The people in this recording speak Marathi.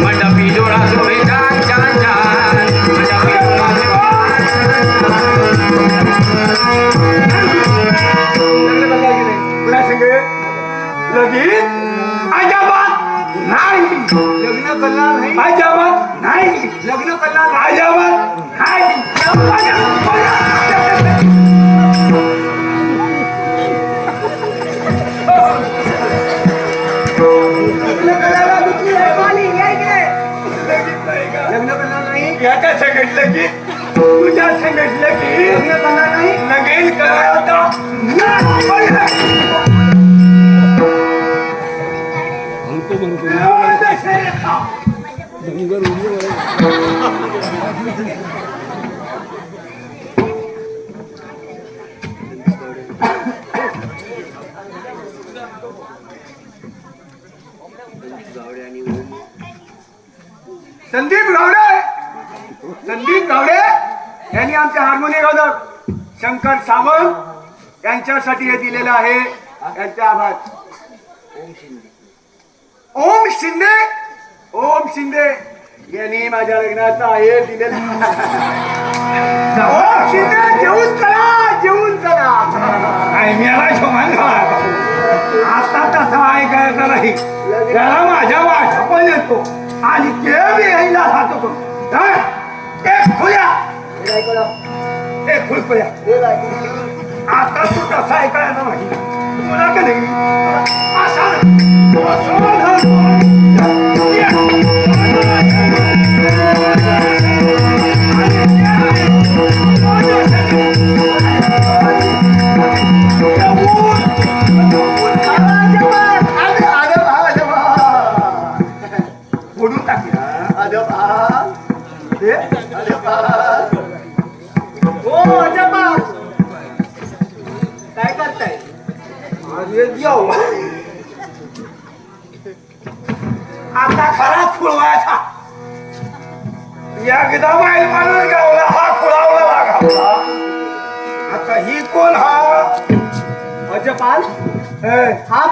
मंडपी जोडा जोडे छान छान छान मंडपी लगीन अजाबात नाही, लग्न करणार नाही, अजाबात नाही, लग्न करणार नाही. अजाबात नाही. लग्न करायला दुसरी आहे वाली, या इकडे. लग्न करणार नाही, याच्या सांगितलं की तुझ्या सांगितलं की लग्न करणार नाही. लगीन करायला संदीप गावडे यांनी आमचे हार्मोनियम वादक शंकर सावंत यांच्यासाठी हे दिलेलं आहे. यांचे आभार. ओम शिंदे यांनी माझ्या लग्नाचा हे दिलेलं. ओम शिंदे जेवून चला. मेला शोमान आता तसा ऐकायचा नाही. त्याला माझ्या वाटा पण येतो आणि ते बी यायला राहतो. एक खुल्या एक खुलखुल्या आता तू तसा ऐकायला नाही. तुला का नाही असा फोडून टाकला. हो अजबा काय करताय? आता खरा खुळवायचा. एकदा बाईल माणूस गावला हा खुळावला गावला. आता ही कोण हा अजपाल ए, हा